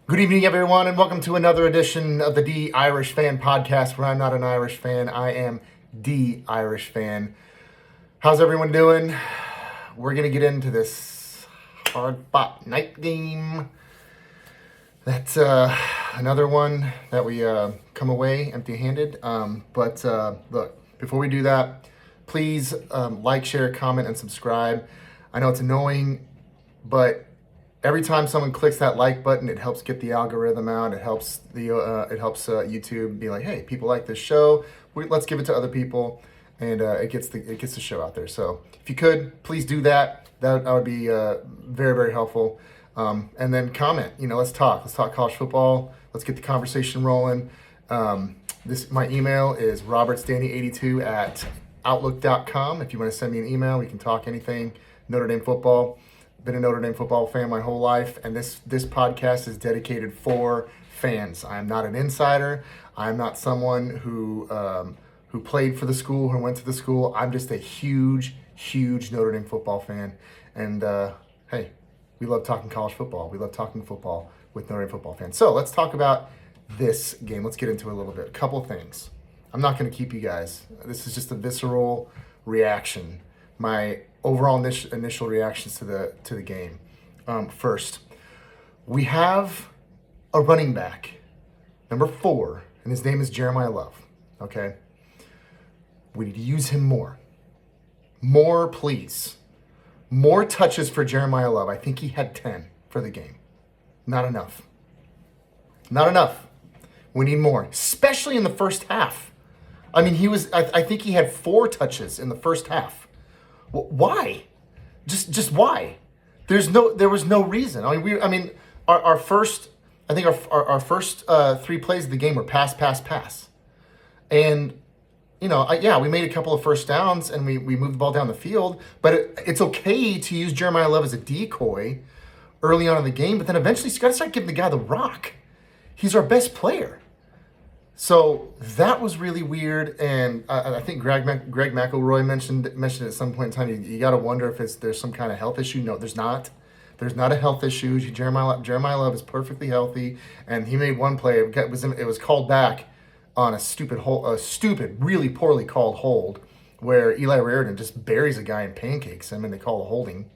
Good evening, everyone, and welcome to another edition of the D Irish Fan Podcast, where I'm not an Irish fan, I am the Irish fan. How's everyone doing? We're going to get into this hard-fought night game. That's another one that we come away empty-handed. But look, before we do that, please like, share, comment, and subscribe. I know it's annoying, but every time someone clicks that like button, it helps get the algorithm out. It helps YouTube be like, hey, people like this show. Let's give it to other people, and it gets the show out there. So if you could, please do that. That would be very, very helpful. And then comment. Let's talk. Let's talk college football. Let's get the conversation rolling. My email is robertstanley82@outlook.com. If you want to send me an email, we can talk anything Notre Dame football. Been a Notre Dame football fan my whole life, and this podcast is dedicated for fans. I am not an insider. I'm not someone who played for the school, who went to the school. I'm just a huge Notre Dame football fan. And hey, we love talking college football. We love talking football with Notre Dame football fans. So let's talk about this game. Let's get into it a little bit. A couple things. I'm not going to keep you guys. This is just a visceral reaction. My overall initial reactions to the game. First, we have a running back, number 4, and his name is Jeremiah Love. Okay, we need to use him more. More, please. More touches for Jeremiah Love. I think he had 10 for the game. Not enough. Not enough. We need more, especially in the first half. I mean, I think he had 4 touches in the first half. Why? Just why? There was no reason. Our first 3 plays of the game were pass, and we made a couple of first downs and we moved the ball down the field. But it's okay to use Jeremiah Love as a decoy early on in the game, but then eventually you got to start giving the guy the rock. He's our best player. So that was really weird, and I think Greg McElroy mentioned at some point in time. You got to wonder if there's some kind of health issue. No, there's not. There's not a health issue. Jeremiah Love is perfectly healthy, and he made one play. It was called back on a stupid, really poorly called hold, where Eli Raridon just buries a guy and pancakes him, and they call a holding.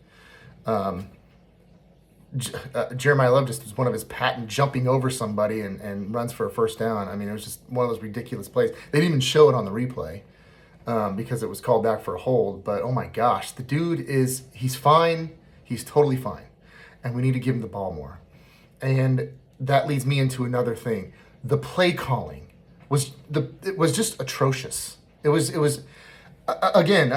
Jeremiah Love just was one of his patent jumping over somebody and runs for a first down. I mean, it was just one of those ridiculous plays. They didn't even show it on the replay because it was called back for a hold. But, oh, my gosh, the dude he's fine. He's totally fine. And we need to give him the ball more. And that leads me into another thing. The play calling was just atrocious. It was again,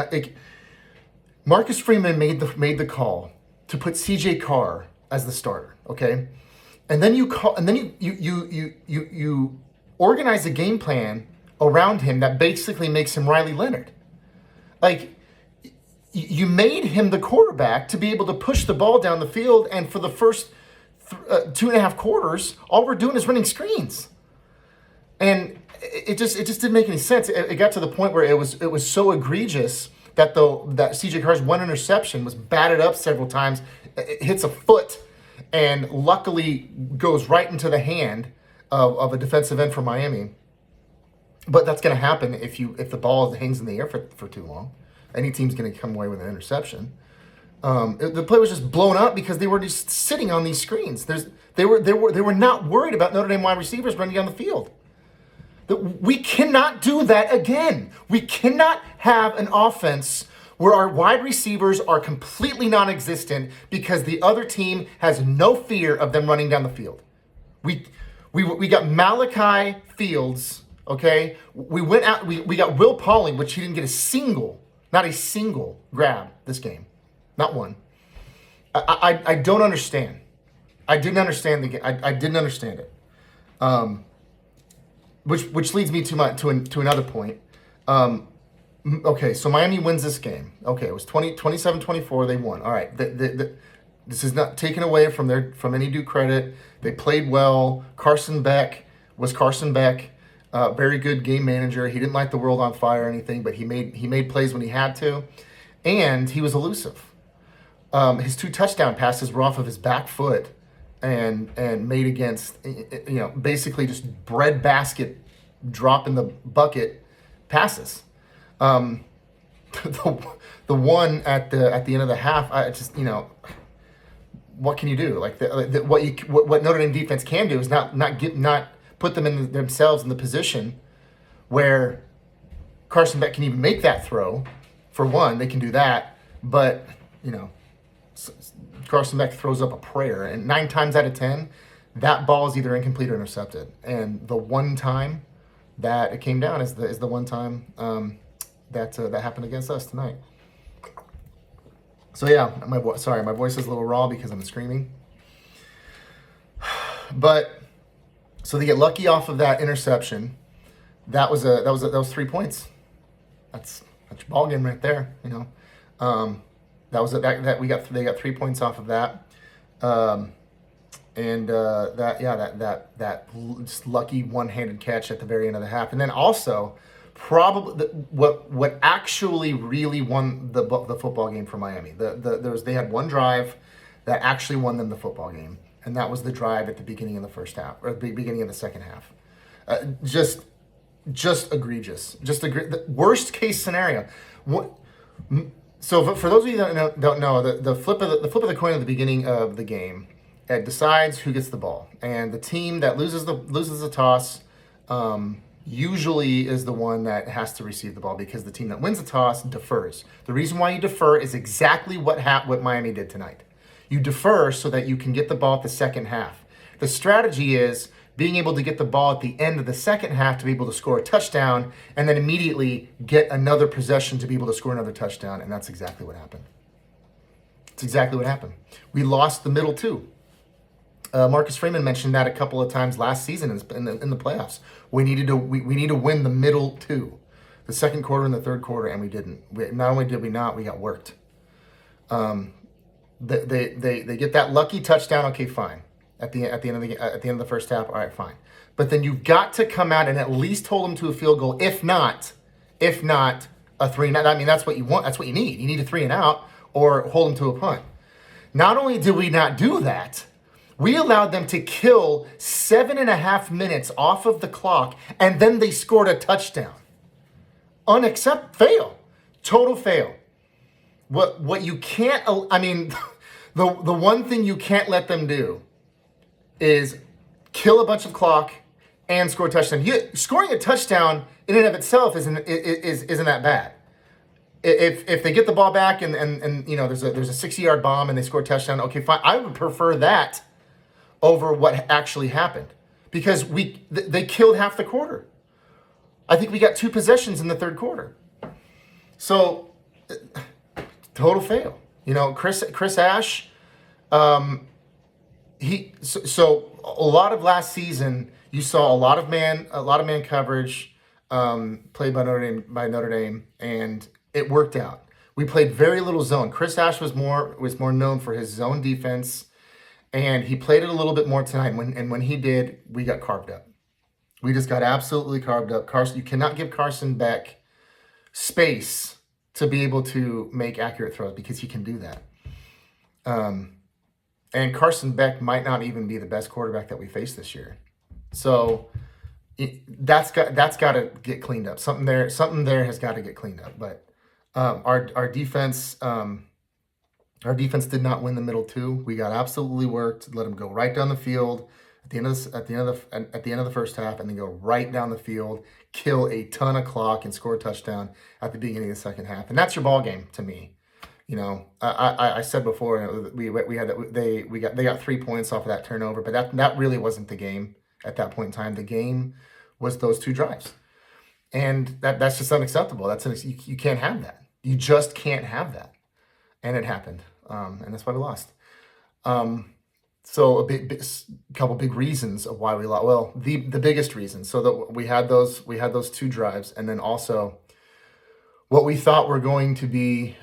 Marcus Freeman made the call to put C.J. Carr as the starter, okay? And then you organize a game plan around him that basically makes him Riley Leonard. Like, you made him the quarterback to be able to push the ball down the field, and for the first 2.5 quarters, all we're doing is running screens. And it just didn't make any sense. It got to the point where it was so egregious that C.J. Carr's one interception was batted up several times. It hits a foot and luckily goes right into the hand of a defensive end from Miami. But that's going to happen if the ball hangs in the air for too long. Any team's going to come away with an interception. The play was just blown up because they were just sitting on these screens. They were not worried about Notre Dame wide receivers running down the field. We cannot do that again. We cannot have an offense where our wide receivers are completely non-existent because the other team has no fear of them running down the field. We got Malachi Fields, okay? We went out. We got Will Pauling, which he didn't get not a single grab this game, not one. I don't understand. I didn't understand the game. I didn't understand it. Which leads me to another point. Okay, so Miami wins this game. Okay, it was 27-24. They won. All right. This is not taken away from any due credit. They played well. Carson Beck. Very good game manager. He didn't light the world on fire or anything, but he made plays when he had to, and he was elusive. His 2 touchdown passes were off of his back foot, and made against, basically just breadbasket drop in the bucket passes. Um, the one at the end of the half, I just, what can you do? Like what Notre Dame defense can do is not put them in themselves in the position where Carson Beck can even make that throw. For one, they can do that, but Carson Beck throws up a prayer, and 9 times out of 10, that ball is either incomplete or intercepted. And the one time that it came down is the one time that happened against us tonight. So yeah, my voice is a little raw because I'm screaming. But so they get lucky off of that interception. That was 3 points. That's your ball game right there. They got 3 points off of that. That just lucky one-handed catch at the very end of the half, and then also probably what actually really won the football game for Miami. They had one drive that actually won them the football game, and that was the drive at the beginning of the first half or the beginning of the second half. Just egregious. The worst case scenario. So for those of you that don't know, the flip of the coin at the beginning of the game, it decides who gets the ball, and the team that loses the toss usually is the one that has to receive the ball, because the team that wins the toss defers. The reason why you defer is exactly what Miami did tonight. You defer so that you can get the ball at the second half. The strategy is being able to get the ball at the end of the second half to be able to score a touchdown, and then immediately get another possession to be able to score another touchdown, and that's exactly what happened. It's exactly what happened. We lost the middle too. Marcus Freeman mentioned that a couple of times last season in the playoffs. We need to win the middle too, the second quarter and the third quarter, and we didn't. Not only did we not, we got worked. They get that lucky touchdown. Okay, fine. At the end of the first half, all right, fine. But then you've got to come out and at least hold them to a field goal. If not a 3 and out. I mean, that's what you want. That's what you need. You need a 3 and out or hold them to a punt. Not only did we not do that, we allowed them to kill 7.5 minutes off of the clock, and then they scored a touchdown. Fail. Total fail. What you can't, I mean, the one thing you can't let them do is kill a bunch of clock and score a touchdown. Scoring a touchdown in and of itself isn't that bad. If they get the ball back and there's a 60-yard bomb and they score a touchdown, okay, fine. I would prefer that over what actually happened, because they killed half the quarter. I think we got 2 possessions in the third quarter. So total fail. Chris Ash, so a lot of last season you saw a lot of man coverage played by Notre Dame, and it worked out. We played very little zone. Chris Ash was more known for his zone defense, and he played it a little bit more tonight. When he did, we got carved up. We just got absolutely carved up. You cannot give Carson Beck space to be able to make accurate throws, because he can do that. And Carson Beck might not even be the best quarterback that we face this year. So that's got to get cleaned up. Something there has got to get cleaned up. But our defense did not win the middle too. We got absolutely worked. Let them go right down the field at the end of the first half, and then go right down the field, kill a ton of clock, and score a touchdown at the beginning of the second half. And that's your ball game to me. I said before, they got 3 points off of that turnover, but that really wasn't the game at that point in time. The game was those 2 drives, and that's just unacceptable. You can't have that. You just can't have that, and it happened, and that's why we lost. So couple big reasons of why we lost. Well, the biggest reason. So that we had those 2 drives, and then also what we thought were going to be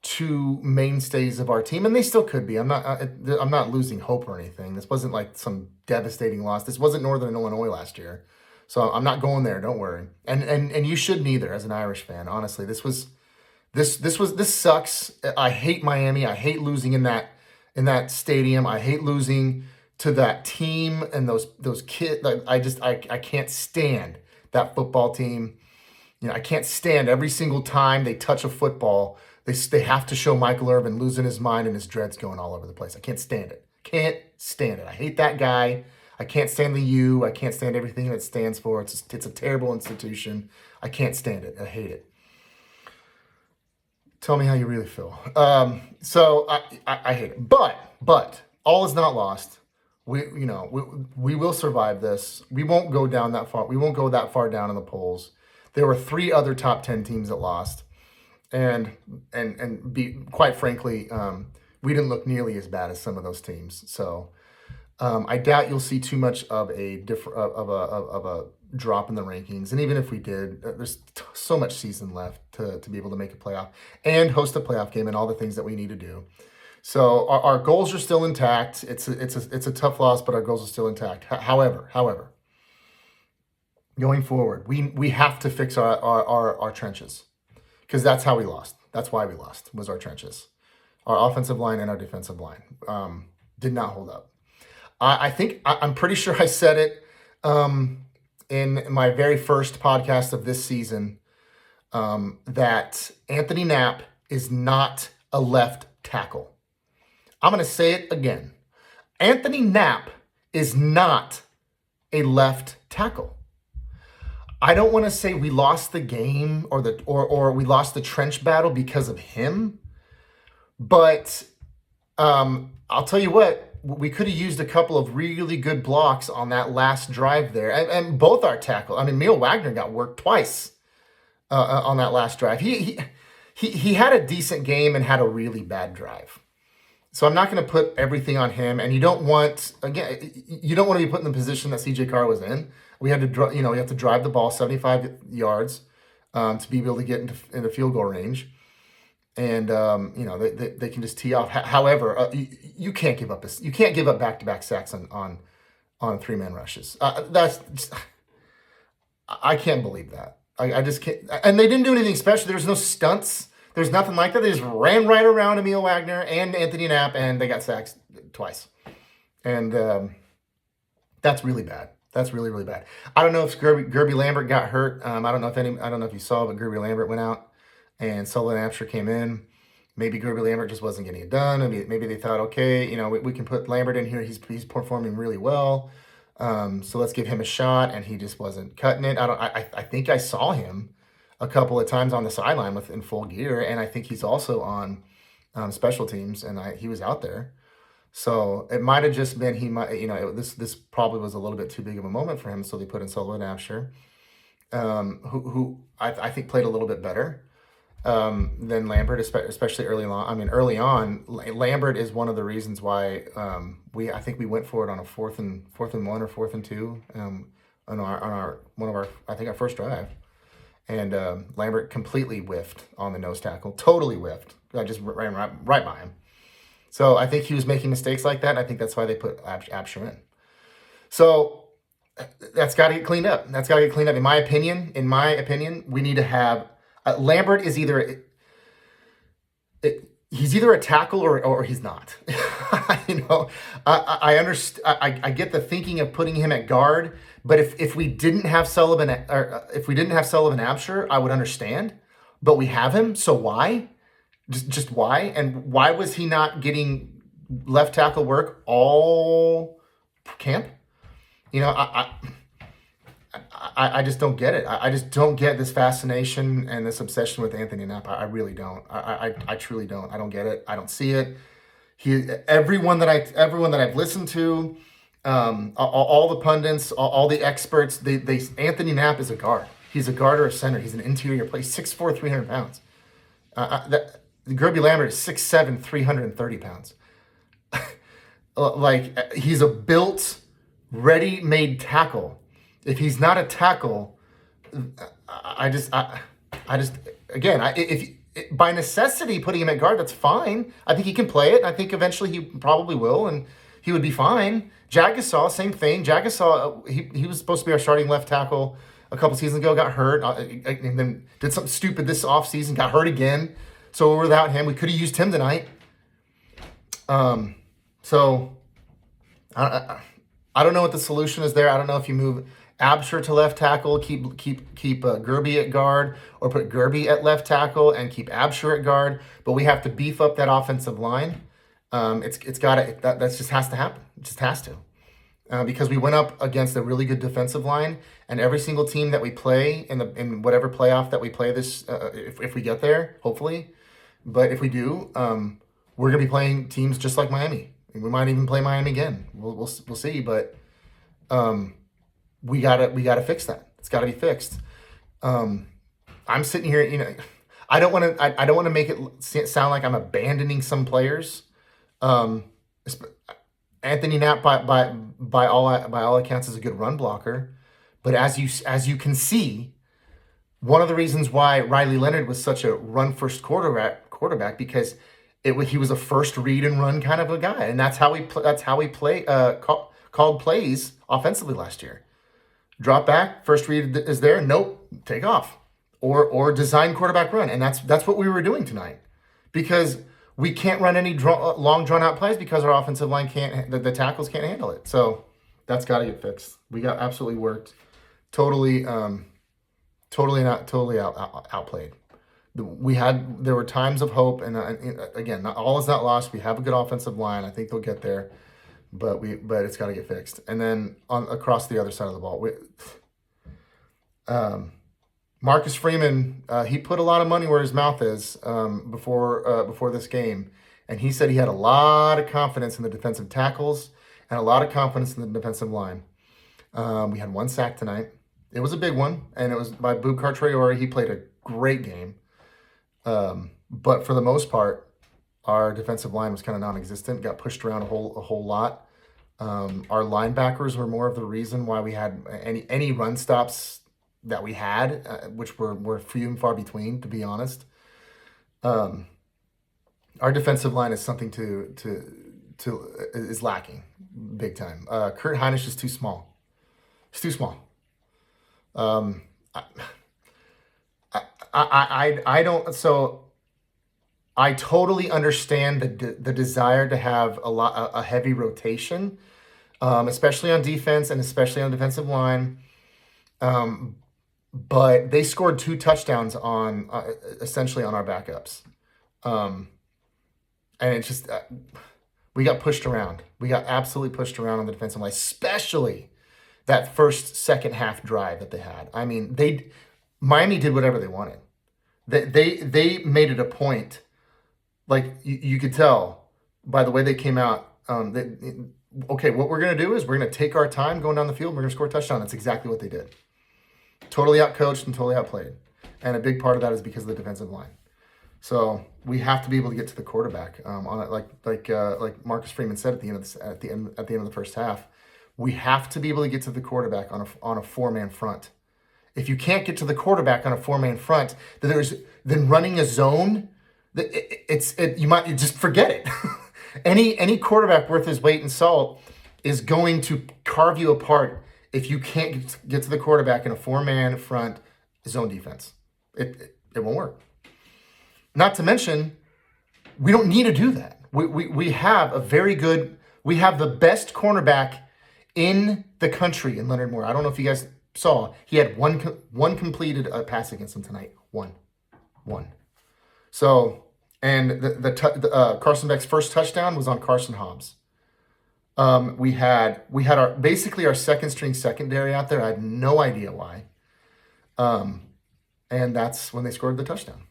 2 mainstays of our team, and they still could be. I'm not losing hope or anything. This wasn't like some devastating loss. This wasn't Northern Illinois last year, so I'm not going there. Don't worry. And you shouldn't either as an Irish fan. Honestly, this sucks. I hate Miami. I hate losing in that in that stadium. I hate losing to that team and those kids. Like, I can't stand that football team. I can't stand every single time they touch a football, they have to show Michael Irvin losing his mind and his dreads going all over the place. I can't stand it. Can't stand it. I hate that guy. I can't stand the U. I can't stand everything that it stands for. It's a terrible institution. I can't stand it. I hate it. Tell me how you really feel. So I hate it. But all is not lost. We will survive this. We won't go down that far. We won't go that far down in the polls. There were 3 other top 10 teams that lost, and quite frankly, we didn't look nearly as bad as some of those teams. So I doubt you'll see too much of a drop in the rankings. And even if we did, there's so much season left to be able to make a playoff and host a playoff game and all the things that we need to do. So our goals are still intact. It's a tough loss, but our goals are still intact. However, going forward, we have to fix our trenches, because that's how we lost. That's why we lost, was our trenches. Our offensive line and our defensive line did not hold up. I'm pretty sure I said it in my very first podcast of this season, that Anthony Knapp is not a left tackle. I'm going to say it again. Anthony Knapp is not a left tackle. I don't want to say we lost the game or we lost the trench battle because of him, but I'll tell you what, we could have used a couple of really good blocks on that last drive there, and both our tackle. I mean, Neil Wagner got worked twice on that last drive. He had a decent game and had a really bad drive. So I'm not going to put everything on him, and you don't want to be put in the position that CJ Carr was in. We had to, you have to drive the ball 75 yards to be able to get into field goal range, and they can just tee off. However, you can't give up this. You can't give up back-to-back sacks on 3-man rushes. I can't believe that. I just can't. And they didn't do anything special. There was no stunts. There's nothing like that. They just ran right around Emil Wagner and Anthony Knapp, and they got sacked twice. And that's really bad. That's really, really bad. I don't know if Gerby Lambert got hurt. I don't know if you saw, but Gerby Lambert went out and Sullivan Absher came in. Maybe Gerby Lambert just wasn't getting it done. Maybe they thought, okay, we can put Lambert in here. He's performing really well. So let's give him a shot. And he just wasn't cutting it. I think I saw him a couple of times on the sideline in full gear, and I think he's also on special teams, and he was out there. So it might have just been this probably was a little bit too big of a moment for him, so they put in Sullivan Absher, who I think played a little bit better than Lambert, especially early on. I mean, early on, Lambert is one of the reasons why I think we went for it on a 4th and 1 or 4th and 2 on our first drive. And Lambert completely whiffed on the nose tackle. Totally whiffed. I just ran right by him. So I think he was making mistakes like that, and I think that's why they put Absher in. So that's got to get cleaned up. In my opinion, we need to have Lambert is either he's either a tackle or he's not. I understand. I get the thinking of putting him at guard. But if we didn't have Sullivan Absher, I would understand. But we have him, so why? Just why? And why was he not getting left tackle work all camp? I just don't get it. I just don't get this fascination and this obsession with Anthony Knapp. I really don't. I truly don't. I don't get it. I don't see it. Everyone that I've listened to. All the pundits, all the experts, Anthony Knapp is a guard. He's a guard or a center. He's an interior player. 6'4", 300 pounds. Gerby Lambert is 6'7", 330 pounds. He's a built, ready-made tackle. If he's not a tackle, by necessity putting him at guard, that's fine. I think he can play it. I think eventually he probably will, and he would be fine. Jagasaw, same thing. Jagasaw, he was supposed to be our starting left tackle a couple seasons ago, got hurt, and then did something stupid this offseason, got hurt again. So without him, we could have used him tonight. So I don't know what the solution is there. I don't know if you move Absher to left tackle, keep Gerby at guard, or put Gerby at left tackle and keep Absher at guard. But we have to beef up that offensive line. It's got to that just has to happen. It just has to. Because we went up against a really good defensive line, and every single team that we play in whatever playoff that we play this, if we get there, hopefully, but if we do, we're gonna be playing teams just like Miami. We might even play Miami again. We'll see, but we gotta fix that. It's got to be fixed. I'm sitting here, I don't want to make it sound like I'm abandoning some players. Anthony Knapp, by all accounts, is a good run blocker, but as you can see, one of the reasons why Riley Leonard was such a run first quarterback because he was a first read and run kind of a guy, and that's how we called plays offensively last year. Drop back, first read is there, nope, take off, or design quarterback run, and that's what we were doing tonight, because we can't run any long drawn out plays because our offensive line the tackles can't handle it. So that's got to get fixed. We got absolutely worked, totally outplayed. There were times of hope, and again, not all is not lost. We have a good offensive line. I think they'll get there, but it's got to get fixed. And then across the other side of the ball, Marcus Freeman, he put a lot of money where his mouth is before this game, and he said he had a lot of confidence in the defensive tackles and a lot of confidence in the defensive line. We had one sack tonight. It was a big one, and it was by Boubacar Traore. He played a great game, but for the most part, our defensive line was kind of non-existent. Got pushed around a whole lot. Our linebackers were more of the reason why we had any run stops that we had, which were few and far between, to be honest. Our defensive line is something is lacking big time. Kurt Hinish is too small. It's too small. I don't. So I totally understand the desire to have a heavy rotation, especially on defense and especially on the defensive line. But they scored 2 touchdowns on essentially on our backups, and it's just we got pushed around. We got absolutely pushed around on the defensive line, especially that second half drive that they had. I mean, Miami did whatever they wanted. They made it a point, like you could tell by the way they came out. Okay, what we're gonna do is we're gonna take our time going down the field. And we're gonna score a touchdown. That's exactly what they did. Totally outcoached and totally outplayed, and a big part of that is because of the defensive line. So we have to be able to get to the quarterback on it, like Marcus Freeman said at the end of the first half. We have to be able to get to the quarterback on a 4-man front. If you can't get to the quarterback on a 4-man front, then running a zone, you might just forget it. Any quarterback worth his weight in salt is going to carve you apart if you can't get to the quarterback in a 4-man front zone defense. It won't work. Not to mention, we don't need to do that. We have we have the best cornerback in the country in Leonard Moore. I don't know if you guys saw, he had one completed pass against him tonight. One. So, and Carson Beck's first touchdown was on Carson Hobbs. We had our second string secondary out there. I had no idea why. And that's when they scored the touchdown.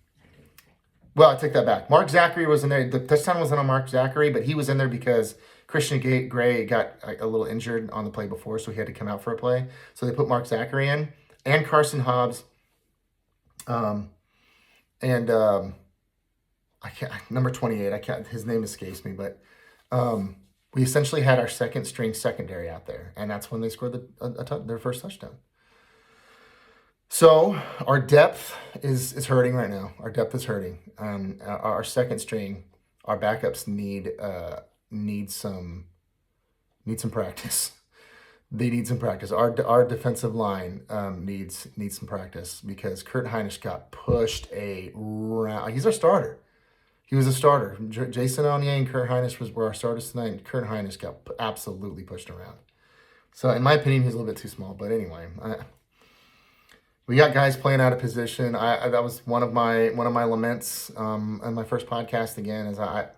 Well, I take that back. Mark Zachary was in there. The touchdown wasn't on Mark Zachary, but he was in there because Christian Gray got a little injured on the play before, so he had to come out for a play. So they put Mark Zachary in and Carson Hobbs. I can't, number 28, his name escapes me, but we essentially had our second string secondary out there, and that's when they scored their first touchdown. So our depth is hurting right now. Our depth is hurting. Our second string, our backups need some practice. They need some practice. Our defensive line needs some practice because Kurt Hinish got pushed around. He's our starter. He was a starter. Jason Onye and Kurt Hines were our starters tonight, and Kurt Hines got absolutely pushed around. So, in my opinion, he's a little bit too small. But anyway, we got guys playing out of position. That was one of my laments on my first podcast. Again, is I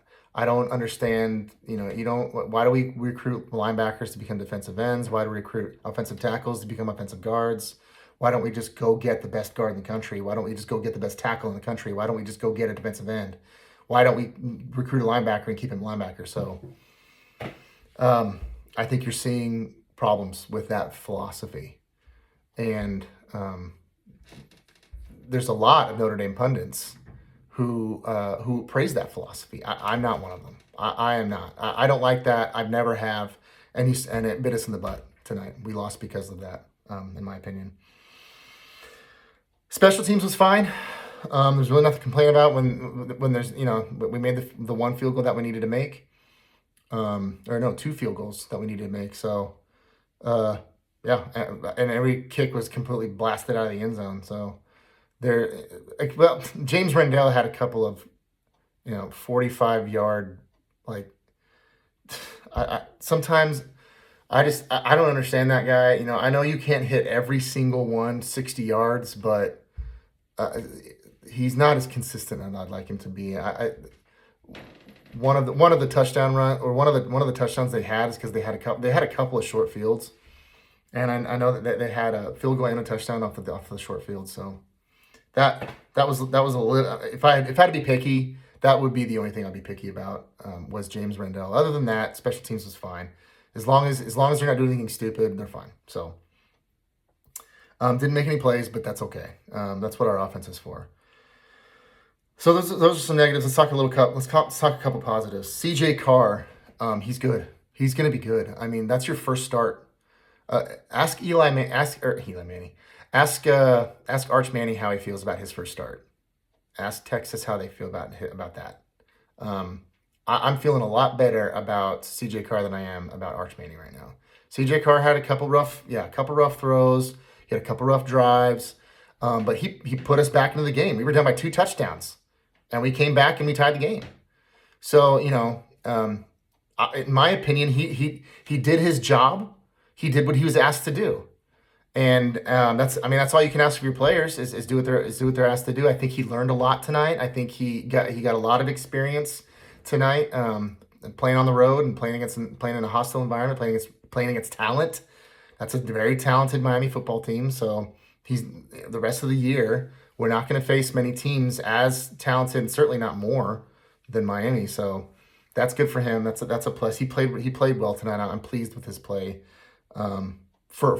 don't understand. Why do we recruit linebackers to become defensive ends? Why do we recruit offensive tackles to become offensive guards? Why don't we just go get the best guard in the country? Why don't we just go get the best tackle in the country? Why don't we just go get a defensive end? Why don't we recruit a linebacker and keep him a linebacker? So I think you're seeing problems with that philosophy. And there's a lot of Notre Dame pundits who praise that philosophy. I'm not one of them. I am not. I don't like that. I've never have. And it bit us in the butt tonight. We lost because of that, in my opinion. Special teams was fine. There's really nothing to complain about when there's, we made the one field goal that we needed to make. Two field goals that we needed to make. So, yeah, and every kick was completely blasted out of the end zone. So James Rendell had a couple of, 45-yard, sometimes I don't understand that guy. I know you can't hit every single one 60 yards, but he's not as consistent as I'd like him to be. One of the touchdown run, or one of the touchdowns they had is because they had a couple of short fields, and I know that they had a field goal and a touchdown off the short field. So that was a little. If I had to be picky, that would be the only thing I'd be picky about, was James Rendell. Other than that, special teams was fine. As long as they're not doing anything stupid, they're fine. So didn't make any plays, but that's okay. That's what our offense is for. So those are some negatives. Let's talk a couple positives. CJ Carr, he's good. He's going to be good. I mean, that's your first start. Ask Manny. Ask Arch Manning how he feels about his first start. Ask Texas how they feel about that. I'm feeling a lot better about CJ Carr than I am about Arch Manning right now. CJ Carr had a couple rough throws. He had a couple rough drives, but he put us back into the game. We were down by 2 touchdowns, and we came back and we tied the game. So in my opinion, he did his job. He did what he was asked to do, and that's all you can ask of your players is do what they're asked to do. I think he learned a lot tonight. I think he got a lot of experience tonight, playing on the road and playing in a hostile environment, playing against talent. That's a very talented Miami football team. So the rest of the year, we're not going to face many teams as talented, and certainly not more than Miami. So that's good for him. That's a plus. He played well tonight. I'm pleased with his play, for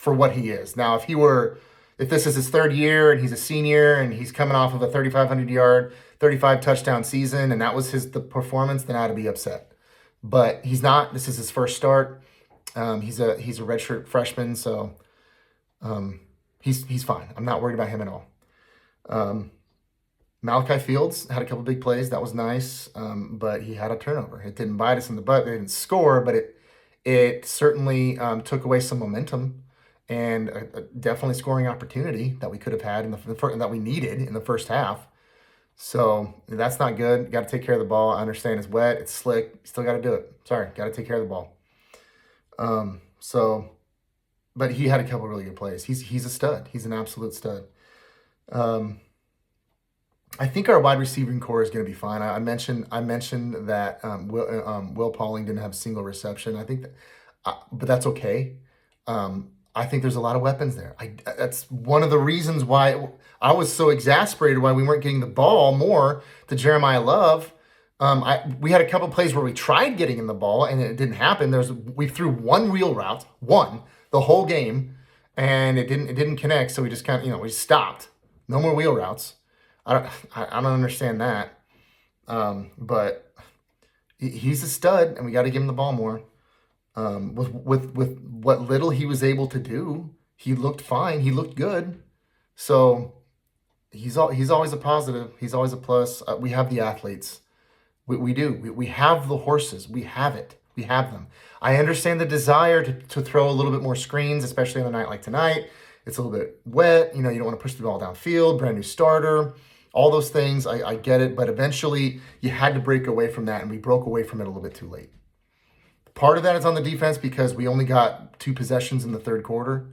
what he is. Now, if this is his third year and he's a senior and he's coming off of a 3,500-yard, 35 touchdown season, and that was the performance, then I'd be upset. But he's not. This is his first start. He's a redshirt freshman, so he's fine. I'm not worried about him at all. Malachi Fields had a couple big plays. That was nice, but he had a turnover. It didn't bite us in the butt. They didn't score, but it certainly took away some momentum and a definitely scoring opportunity that we could have had that we needed in the first half. So that's not good. Got to take care of the ball. I understand it's wet, it's slick. Still got to do it. Sorry, got to take care of the ball. But he had a couple really good plays. He's a stud. He's an absolute stud. I think our wide receiving core is going to be fine. I mentioned that Will Pauling didn't have a single reception. I think but that's okay. I think there's a lot of weapons there. That's one of the reasons why I was so exasperated why we weren't getting the ball more to Jeremiah Love. We had a couple plays where we tried getting in the ball and it didn't happen. We threw one real route, the whole game, and it didn't connect. So we just kind of, we stopped. No more wheel routes. I don't understand that. But he's a stud, and we got to give him the ball more. With what little he was able to do, he looked fine. He looked good. So he's always a positive. He's always a plus. We have the athletes. We do. We have the horses. We have it. We have them. I understand the desire to throw a little bit more screens, especially on a night like tonight. It's a little bit wet. You don't want to push the ball downfield. Brand new starter. All those things, I get it, but eventually you had to break away from that, and we broke away from it a little bit too late. Part of that is on the defense because we only got 2 possessions in the third quarter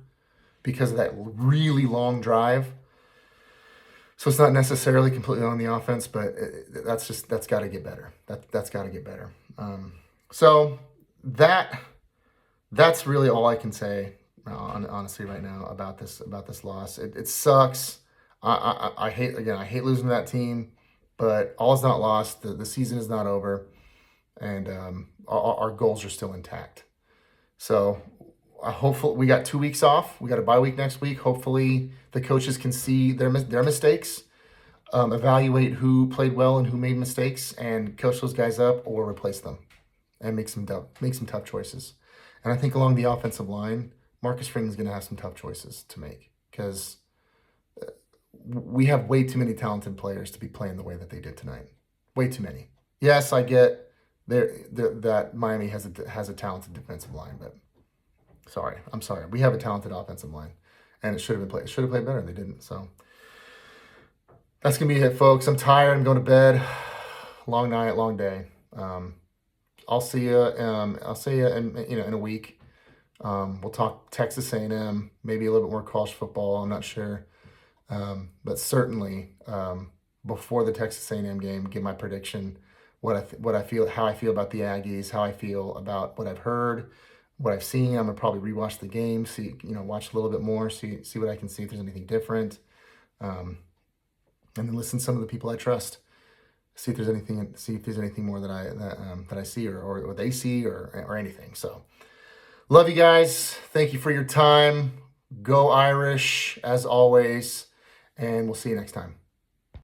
because of that really long drive. So it's not necessarily completely on the offense, but that's got to get better. That's got to get better. So that's really all I can say, honestly, right now about this loss. It sucks. I hate losing to that team, but all is not lost. The season is not over, and our goals are still intact. So hopefully we got 2 weeks off. We got a bye week next week. Hopefully the coaches can see their mistakes, evaluate who played well and who made mistakes, and coach those guys up or replace them, and make some tough choices. And I think along the offensive line, Marcus Freeman's going to have some tough choices to make because we have way too many talented players to be playing the way that they did tonight. Way too many. Yes, I get that Miami has a talented defensive line, but I'm sorry. We have a talented offensive line, and it should have played better, and they didn't. So that's gonna be it, folks. I'm tired. I'm going to bed. Long night, long day. I'll see you. I'll see you in a week. We'll talk Texas A&M, maybe a little bit more college football. I'm not sure, but certainly before the Texas A&M game, give my prediction. What I feel, how I feel about the Aggies, how I feel about what I've heard, what I've seen. I'm gonna probably rewatch the game, watch a little bit more, see what I can see if there's anything different, and then listen to some of the people I trust. See if there's anything more that I see or they see or anything. So, love you guys. Thank you for your time. Go Irish as always, and we'll see you next time.